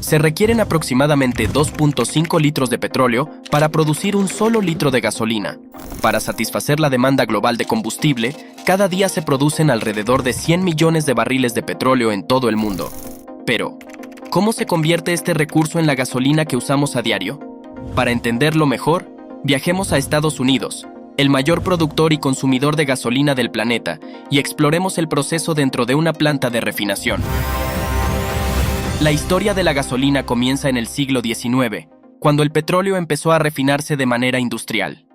Se requieren aproximadamente 2.5 litros de petróleo para producir un solo litro de gasolina. Para satisfacer la demanda global de combustible, cada día se producen alrededor de 100 millones de barriles de petróleo en todo el mundo. Pero, ¿cómo se convierte este recurso en la gasolina que usamos a diario? Para entenderlo mejor, viajemos a Estados Unidos, el mayor productor y consumidor de gasolina del planeta, y exploremos el proceso dentro de una planta de refinación. La historia de la gasolina comienza en el siglo XIX, cuando el petróleo empezó a refinarse de manera industrial.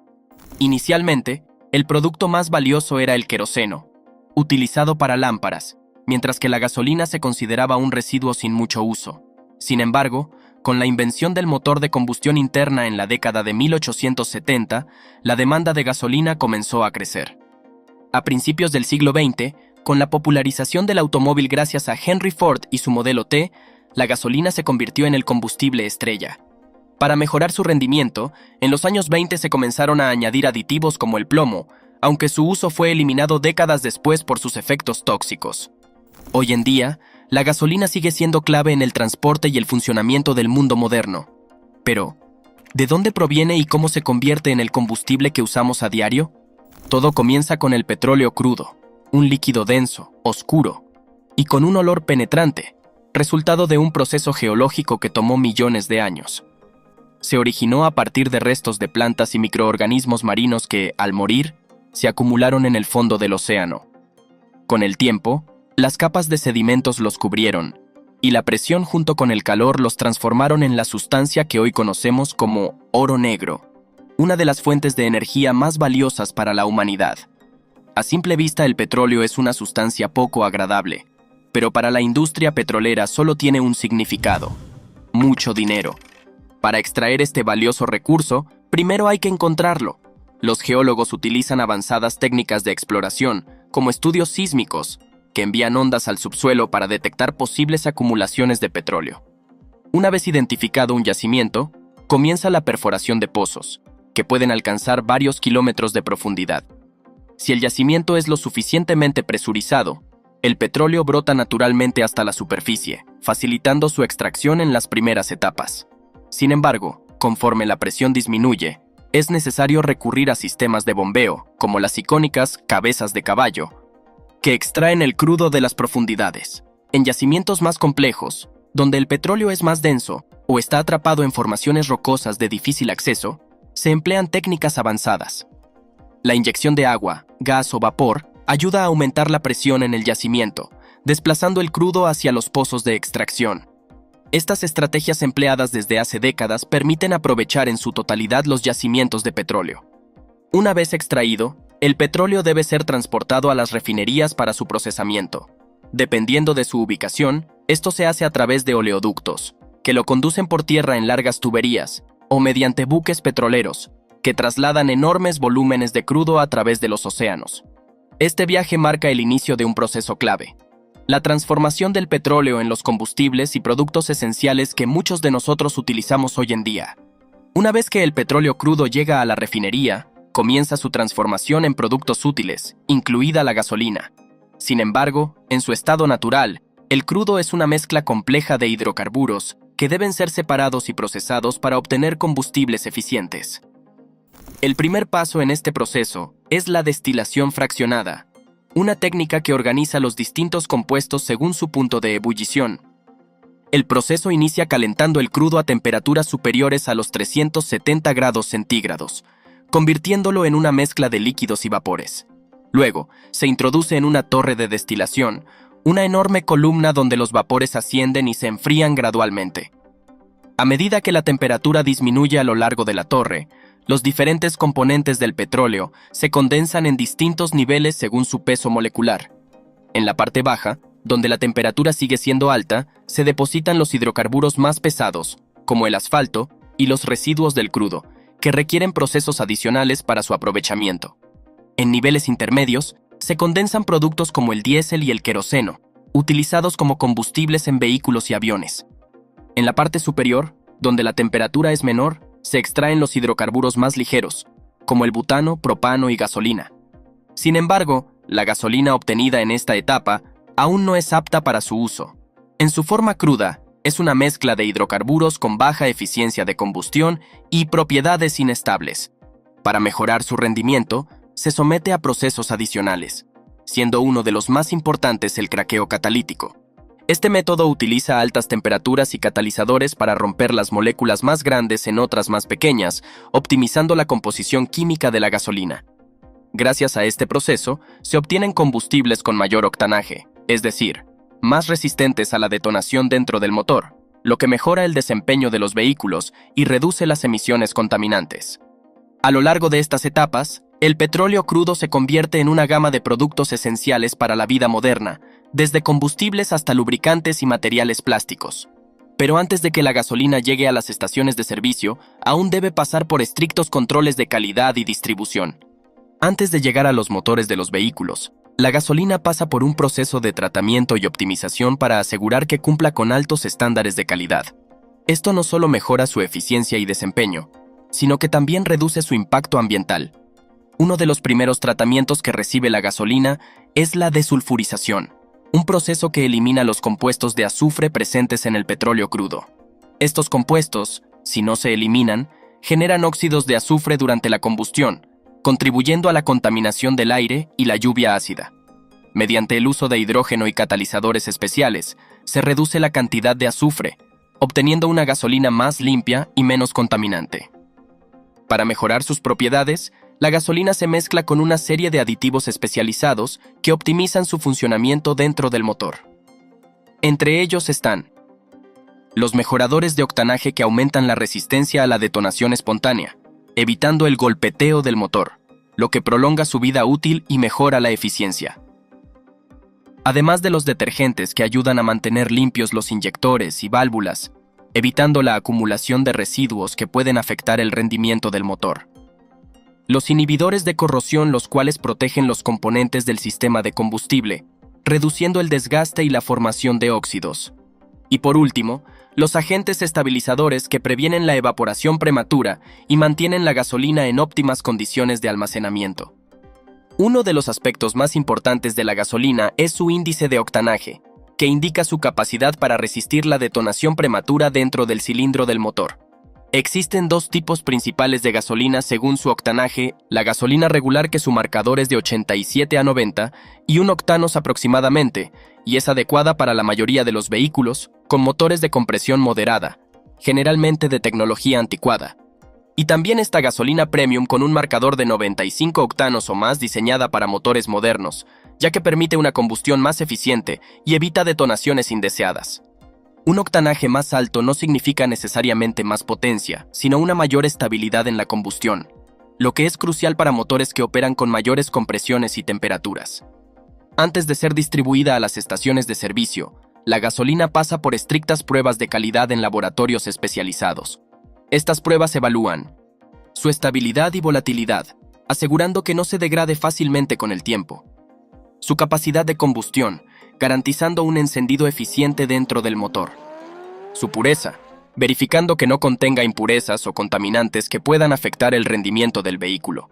Inicialmente, el producto más valioso era el queroseno, utilizado para lámparas, mientras que la gasolina se consideraba un residuo sin mucho uso. Sin embargo, con la invención del motor de combustión interna en la década de 1870, la demanda de gasolina comenzó a crecer. A principios del siglo XX, con la popularización del automóvil gracias a Henry Ford y su modelo T, la gasolina se convirtió en el combustible estrella. Para mejorar su rendimiento, en los años 20 se comenzaron a añadir aditivos como el plomo, aunque su uso fue eliminado décadas después por sus efectos tóxicos. Hoy en día, la gasolina sigue siendo clave en el transporte y el funcionamiento del mundo moderno. Pero, ¿de dónde proviene y cómo se convierte en el combustible que usamos a diario? Todo comienza con el petróleo crudo, un líquido denso, oscuro y con un olor penetrante, resultado de un proceso geológico que tomó millones de años. Se originó a partir de restos de plantas y microorganismos marinos que, al morir, se acumularon en el fondo del océano. Con el tiempo, las capas de sedimentos los cubrieron, y la presión junto con el calor los transformaron en la sustancia que hoy conocemos como oro negro, una de las fuentes de energía más valiosas para la humanidad. A simple vista, el petróleo es una sustancia poco agradable, pero para la industria petrolera solo tiene un significado: mucho dinero. Para extraer este valioso recurso, primero hay que encontrarlo. Los geólogos utilizan avanzadas técnicas de exploración, como estudios sísmicos, que envían ondas al subsuelo para detectar posibles acumulaciones de petróleo. Una vez identificado un yacimiento, comienza la perforación de pozos, que pueden alcanzar varios kilómetros de profundidad. Si el yacimiento es lo suficientemente presurizado, el petróleo brota naturalmente hasta la superficie, facilitando su extracción en las primeras etapas. Sin embargo, conforme la presión disminuye, es necesario recurrir a sistemas de bombeo, como las icónicas cabezas de caballo, que extraen el crudo de las profundidades. En yacimientos más complejos, donde el petróleo es más denso o está atrapado en formaciones rocosas de difícil acceso, se emplean técnicas avanzadas. La inyección de agua, gas o vapor ayuda a aumentar la presión en el yacimiento, desplazando el crudo hacia los pozos de extracción. Estas estrategias empleadas desde hace décadas permiten aprovechar en su totalidad los yacimientos de petróleo. Una vez extraído, el petróleo debe ser transportado a las refinerías para su procesamiento. Dependiendo de su ubicación, esto se hace a través de oleoductos, que lo conducen por tierra en largas tuberías, o mediante buques petroleros, que trasladan enormes volúmenes de crudo a través de los océanos. Este viaje marca el inicio de un proceso clave: la transformación del petróleo en los combustibles y productos esenciales que muchos de nosotros utilizamos hoy en día. Una vez que el petróleo crudo llega a la refinería, comienza su transformación en productos útiles, incluida la gasolina. Sin embargo, en su estado natural, el crudo es una mezcla compleja de hidrocarburos que deben ser separados y procesados para obtener combustibles eficientes. El primer paso en este proceso es la destilación fraccionada, una técnica que organiza los distintos compuestos según su punto de ebullición. El proceso inicia calentando el crudo a temperaturas superiores a los 370 grados centígrados, convirtiéndolo en una mezcla de líquidos y vapores. Luego, se introduce en una torre de destilación, una enorme columna donde los vapores ascienden y se enfrían gradualmente. A medida que la temperatura disminuye a lo largo de la torre, los diferentes componentes del petróleo se condensan en distintos niveles según su peso molecular. En la parte baja, donde la temperatura sigue siendo alta, se depositan los hidrocarburos más pesados, como el asfalto, y los residuos del crudo, que requieren procesos adicionales para su aprovechamiento. En niveles intermedios, se condensan productos como el diésel y el queroseno, utilizados como combustibles en vehículos y aviones. En la parte superior, donde la temperatura es menor, se extraen los hidrocarburos más ligeros, como el butano, propano y gasolina. Sin embargo, la gasolina obtenida en esta etapa aún no es apta para su uso. En su forma cruda, Es una mezcla de hidrocarburos con baja eficiencia de combustión y propiedades inestables. Para mejorar su rendimiento, se somete a procesos adicionales, siendo uno de los más importantes el craqueo catalítico. Este método utiliza altas temperaturas y catalizadores para romper las moléculas más grandes en otras más pequeñas, optimizando la composición química de la gasolina. Gracias a este proceso, se obtienen combustibles con mayor octanaje, es decir, más resistentes a la detonación dentro del motor, lo que mejora el desempeño de los vehículos y reduce las emisiones contaminantes. A lo largo de estas etapas, el petróleo crudo se convierte en una gama de productos esenciales para la vida moderna, desde combustibles hasta lubricantes y materiales plásticos. Pero antes de que la gasolina llegue a las estaciones de servicio, aún debe pasar por estrictos controles de calidad y distribución. Antes de llegar a los motores de los vehículos, la gasolina pasa por un proceso de tratamiento y optimización para asegurar que cumpla con altos estándares de calidad. Esto no solo mejora su eficiencia y desempeño, sino que también reduce su impacto ambiental. Uno de los primeros tratamientos que recibe la gasolina es la desulfurización, un proceso que elimina los compuestos de azufre presentes en el petróleo crudo. Estos compuestos, si no se eliminan, generan óxidos de azufre durante la combustión, contribuyendo a la contaminación del aire y la lluvia ácida. Mediante el uso de hidrógeno y catalizadores especiales, se reduce la cantidad de azufre, obteniendo una gasolina más limpia y menos contaminante. Para mejorar sus propiedades, la gasolina se mezcla con una serie de aditivos especializados que optimizan su funcionamiento dentro del motor. Entre ellos están los mejoradores de octanaje que aumentan la resistencia a la detonación espontánea, evitando el golpeteo del motor, lo que prolonga su vida útil y mejora la eficiencia. Además de los detergentes que ayudan a mantener limpios los inyectores y válvulas, evitando la acumulación de residuos que pueden afectar el rendimiento del motor. Los inhibidores de corrosión, los cuales protegen los componentes del sistema de combustible, reduciendo el desgaste y la formación de óxidos. Y por último, los agentes estabilizadores que previenen la evaporación prematura y mantienen la gasolina en óptimas condiciones de almacenamiento. Uno de los aspectos más importantes de la gasolina es su índice de octanaje, que indica su capacidad para resistir la detonación prematura dentro del cilindro del motor. Existen dos tipos principales de gasolina según su octanaje: la gasolina regular, que su marcador es de 87 a 90 y 1 octanos aproximadamente, y es adecuada para la mayoría de los vehículos, con motores de compresión moderada, generalmente de tecnología anticuada. Y también está gasolina premium con un marcador de 95 octanos o más, diseñada para motores modernos, ya que permite una combustión más eficiente y evita detonaciones indeseadas. Un octanaje más alto no significa necesariamente más potencia, sino una mayor estabilidad en la combustión, lo que es crucial para motores que operan con mayores compresiones y temperaturas. Antes de ser distribuida a las estaciones de servicio, la gasolina pasa por estrictas pruebas de calidad en laboratorios especializados. Estas pruebas evalúan su estabilidad y volatilidad, asegurando que no se degrade fácilmente con el tiempo; su capacidad de combustión, garantizando un encendido eficiente dentro del motor; su pureza, verificando que no contenga impurezas o contaminantes que puedan afectar el rendimiento del vehículo.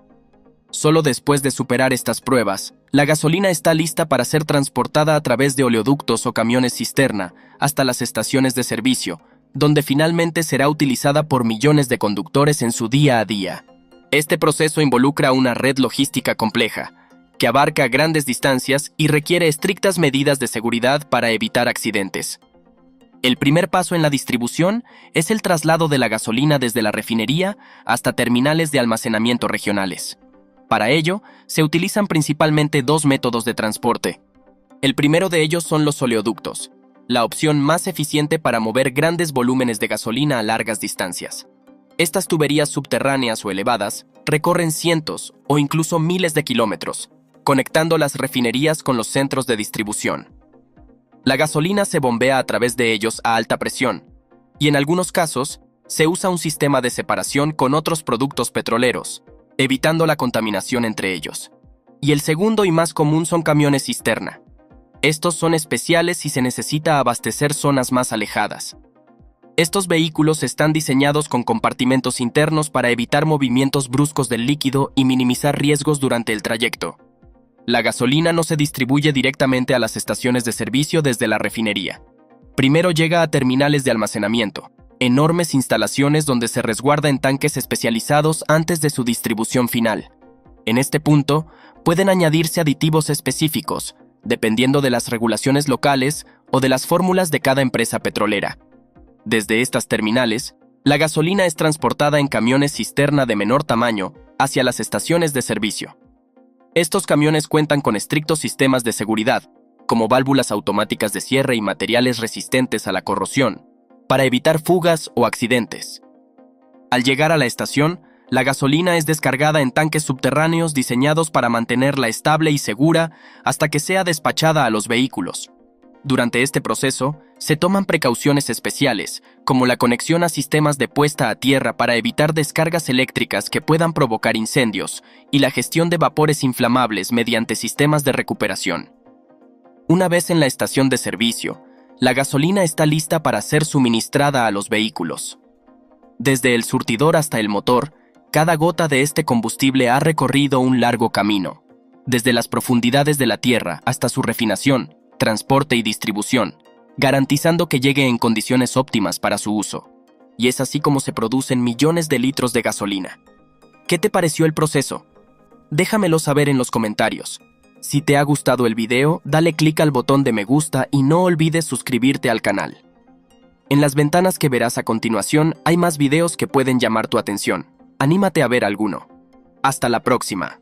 Solo después de superar estas pruebas, la gasolina está lista para ser transportada a través de oleoductos o camiones cisterna hasta las estaciones de servicio, donde finalmente será utilizada por millones de conductores en su día a día. Este proceso involucra una red logística compleja, que abarca grandes distancias y requiere estrictas medidas de seguridad para evitar accidentes. El primer paso en la distribución es el traslado de la gasolina desde la refinería hasta terminales de almacenamiento regionales. Para ello, se utilizan principalmente dos métodos de transporte. El primero de ellos son los oleoductos, la opción más eficiente para mover grandes volúmenes de gasolina a largas distancias. Estas tuberías subterráneas o elevadas recorren cientos o incluso miles de kilómetros, conectando las refinerías con los centros de distribución. La gasolina se bombea a través de ellos a alta presión, y en algunos casos se usa un sistema de separación con otros productos petroleros, evitando la contaminación entre ellos. Y el segundo y más común son camiones cisterna. Estos son especiales si se necesita abastecer zonas más alejadas. Estos vehículos están diseñados con compartimentos internos para evitar movimientos bruscos del líquido y minimizar riesgos durante el trayecto. La gasolina no se distribuye directamente a las estaciones de servicio desde la refinería. Primero llega a terminales de almacenamiento, enormes instalaciones donde se resguarda en tanques especializados antes de su distribución final. En este punto, pueden añadirse aditivos específicos, dependiendo de las regulaciones locales o de las fórmulas de cada empresa petrolera. Desde estas terminales, la gasolina es transportada en camiones cisterna de menor tamaño hacia las estaciones de servicio. Estos camiones cuentan con estrictos sistemas de seguridad, como válvulas automáticas de cierre y materiales resistentes a la corrosión, para evitar fugas o accidentes. Al llegar a la estación, la gasolina es descargada en tanques subterráneos diseñados para mantenerla estable y segura hasta que sea despachada a los vehículos. Durante este proceso, se toman precauciones especiales, como la conexión a sistemas de puesta a tierra para evitar descargas eléctricas que puedan provocar incendios y la gestión de vapores inflamables mediante sistemas de recuperación. Una vez en la estación de servicio, la gasolina está lista para ser suministrada a los vehículos. Desde el surtidor hasta el motor, cada gota de este combustible ha recorrido un largo camino, desde las profundidades de la tierra hasta su refinación, transporte y distribución, garantizando que llegue en condiciones óptimas para su uso. Y es así como se producen millones de litros de gasolina. ¿Qué te pareció el proceso? Déjamelo saber en los comentarios. Si te ha gustado el video, dale clic al botón de me gusta y no olvides suscribirte al canal. En las ventanas que verás a continuación hay más videos que pueden llamar tu atención. Anímate a ver alguno. Hasta la próxima.